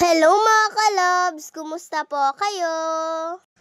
Hello mga kalabs! Kumusta po kayo?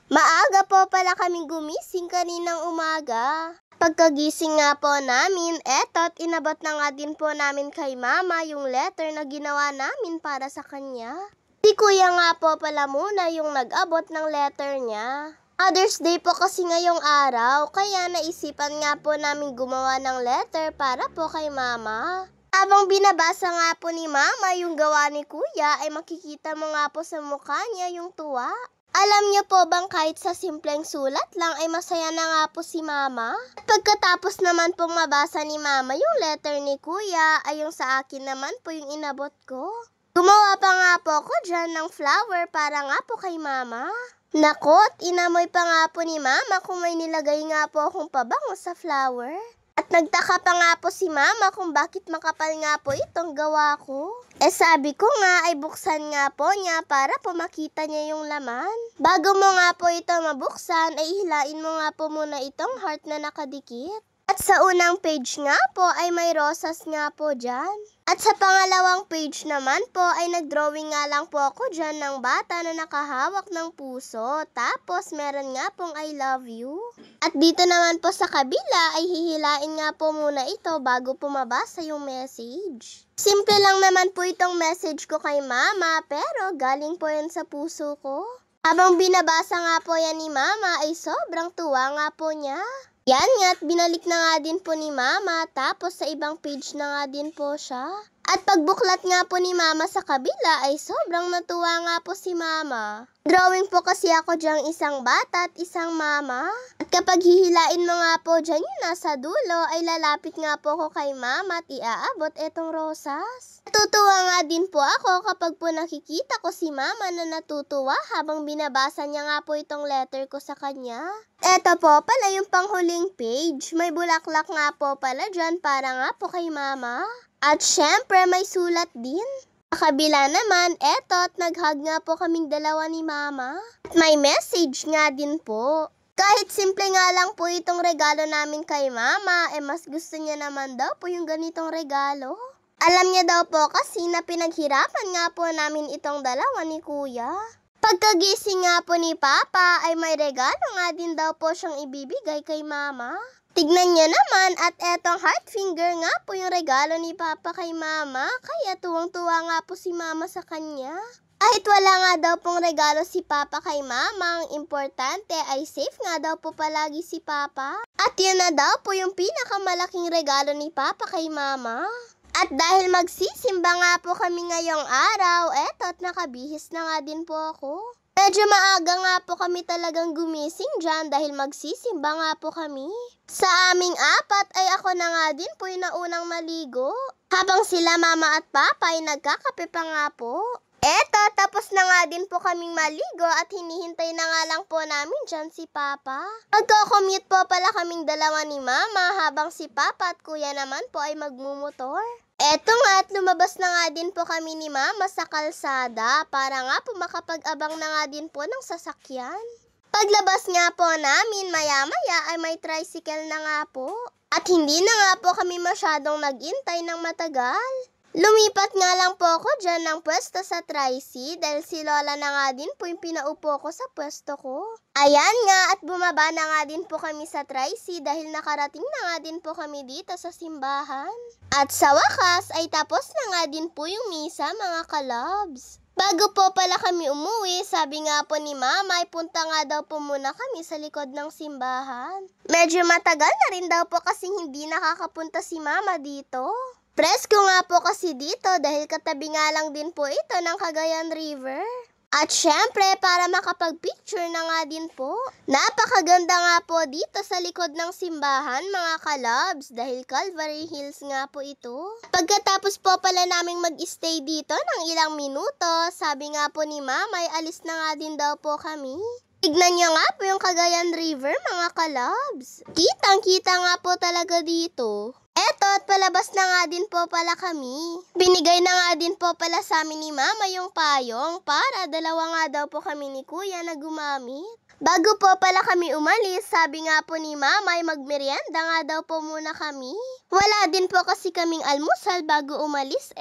Maaga po pala kaming gumising kaninang umaga. Pagkagising nga po namin, eto't inabot na nga din po namin kay mama yung letter na ginawa namin para sa kanya. Si kuya nga po pala muna yung nag-abot ng letter niya. Mother's Day po kasi ngayong araw, kaya naisipan nga po namin gumawa ng letter para po kay mama. Habang binabasa nga po ni mama yung gawa ni kuya, ay makikita mo nga po sa mukha niya yung tuwa. Alam niyo po bang kahit sa simpleng sulat lang ay masaya na nga po si mama? At pagkatapos naman pong mabasa ni mama yung letter ni kuya, ay yung sa akin naman po yung inabot ko. Gumawa pa nga po ako dyan ng flower para nga po kay mama. Nakot, inamoy pa nga po ni mama kung may nilagay nga po akong pabango sa flower. At nagtaka pa nga po si mama kung bakit makapal nga po itong gawa ko. Sabi ko nga ay buksan nga po niya para po makita niya yung laman. Bago mo nga po ito mabuksan ay hilain mo nga po muna itong heart na nakadikit. At sa unang page nga po ay may rosas nga po dyan. At sa pangalawang page naman po ay nagdrawing nga lang po ako dyan ng bata na nakahawak ng puso. Tapos meron nga pong I love you. At dito naman po sa kabila ay hihilain nga po muna ito bago po mabasa yung message. Simple lang naman po itong message ko kay mama pero galing po yan sa puso ko. Habang binabasa nga po yan ni mama ay sobrang tuwa nga po niya. Yan nga at binalik na nga din po ni mama tapos sa ibang page na nga din po siya. At pagbuklat nga po ni mama sa kabila ay sobrang natuwa nga po si mama. Drawing po kasi ako dyang isang bata at isang mama. At kapag hihilain mo nga po dyan yung nasa dulo ay lalapit nga po ako kay mama at iaabot etong rosas. Natutuwa nga din po ako kapag po nakikita ko si mama na natutuwa habang binabasa niya nga po itong letter ko sa kanya. Eto po pala yung panghuling page. May bulaklak nga po pala dyan para nga po kay mama. At syempre may sulat din. Sa kabila naman, eto't nag-hug nga po kaming dalawa ni mama. At may message nga din po. Kahit simple nga lang po itong regalo namin kay mama, mas gusto niya naman daw po yung ganitong regalo. Alam niya daw po kasi na pinaghirapan nga po namin itong dalawa ni kuya. Pagkagising nga po ni papa ay may regalo nga din daw po siyang ibibigay kay mama. Tignan niya naman at etong heart finger nga po yung regalo ni papa kay mama, kaya tuwang-tuwa nga po si mama sa kanya. Kahit wala nga daw pong regalo si papa kay mama, ang importante ay safe nga daw po palagi si papa. At yun na daw po yung pinakamalaking regalo ni papa kay mama. At dahil magsisimba nga po kami ngayong araw, eto't nakabihis na nga din po ako. Medyo maaga nga po kami talagang gumising dyan dahil magsisimba nga po kami. Sa aming apat ay ako na nga din po yung naunang maligo. Habang sila mama at papa ay nagkakape pa nga po. Eto, tapos na nga din po kaming maligo at hinihintay na nga lang po namin dyan si papa. Magko-commute po pala kaming dalawa ni mama habang si papa at kuya naman po ay magmumotor. Eto nga at lumabas na nga din po kami ni mama sa kalsada para nga po makapag-abang na nga din po ng sasakyan. Paglabas nga po namin maya-maya ay may tricycle na nga po. At hindi na nga po kami masyadong nag-intay ng matagal. Lumipat nga lang po ako dyan ng pwesto sa tricy dahil si Lola na nga din po yung pinaupo ko sa pwesto ko. Ayan nga at bumaba na nga din po kami sa tricy dahil nakarating na nga din po kami dito sa simbahan. At sa wakas ay tapos na nga din po yung misa mga kalabs. Bago po pala kami umuwi, sabi nga po ni mama ay punta nga daw po muna kami sa likod ng simbahan. Medyo matagal na rin daw po kasi hindi nakakapunta si mama dito. Presko nga po kasi dito dahil katabi nga lang din po ito ng Cagayan River. At syempre para makapag-picture na nga din po. Napakaganda nga po dito sa likod ng simbahan mga kalabs dahil Calvary Hills nga po ito. Pagkatapos po pala naming mag-stay dito ng ilang minuto, sabi nga po ni mama ay alis na nga din daw po kami. Tignan niyo nga po yung Cagayan River mga kalabs. Kitang-kita nga po talaga dito. Eto At palabas na nga din po pala kami. Binigay na nga din po pala sa amin ni Mama yung payong para dalawa nga daw po kami ni Kuya na gumamit. Bago po pala kami umalis, sabi nga po ni Mama ay magmerienda nga daw po muna kami. Wala din po kasi kaming almusal bago umalis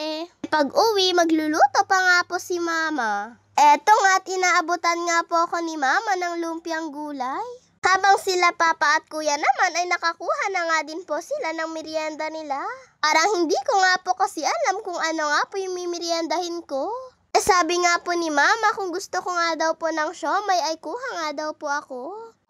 Pag uwi, magluluto pa nga po si Mama. Eto nga't inaabutan nga po ako ni Mama ng lumpiang gulay. Habang sila Papa at Kuya naman ay nakakuha na nga din po sila ng merienda nila. Parang hindi ko nga po kasi alam kung ano nga po yung mimeriendahin ko. Sabi nga po ni Mama kung gusto ko nga daw po ng siomay ay kuha nga daw po ako.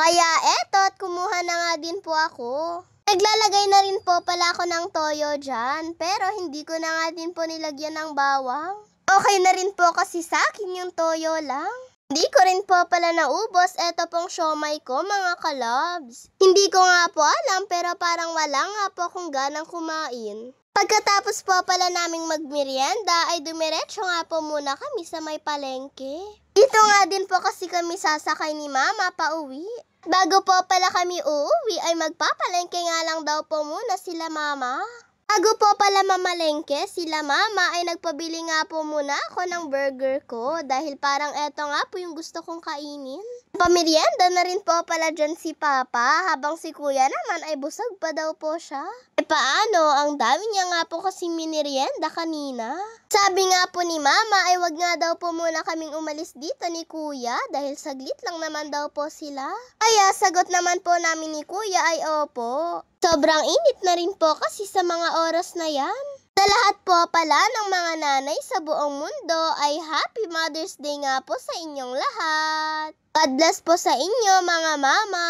Kaya at kumuha na nga din po ako. Naglalagay na rin po pala ako ng toyo dyan, pero hindi ko na nga din po nilagyan ng bawang. Okay na rin po kasi sa akin yung toyo lang. Hindi ko rin po pala naubos eto pong siomay ko mga kalabs. Hindi ko nga po alam pero parang wala nga po akong ganang kumain. Pagkatapos po pala naming magmerienda ay dumiretso nga po muna kami sa may palengke. Dito nga din po kasi kami sasakay ni Mama pa uwi. Bago po pala kami uuwi ay magpapalengke nga lang daw po muna sila Mama. Bago po pala mamalengke, sila Mama ay nagpabili nga po muna ako ng burger ko dahil parang eto nga po yung gusto kong kainin. Pamerienda na rin po pala dyan si Papa habang si Kuya naman ay busog pa daw po siya. Paano? Ang dami niya nga po kasi minerienda kanina. Sabi nga po ni Mama ay wag nga daw po muna kaming umalis dito ni Kuya dahil saglit lang naman daw po sila. Kaya sagot naman po namin ni Kuya ay opo. Sobrang init na rin po kasi sa mga oras na yan. Sa lahat po pala ng mga nanay sa buong mundo ay Happy Mother's Day nga po sa inyong lahat. God bless po sa inyo mga mama.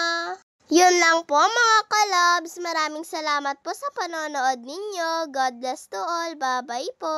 Yun lang po mga kalabs. Maraming salamat po sa panonood ninyo. God bless to all. Bye-bye po.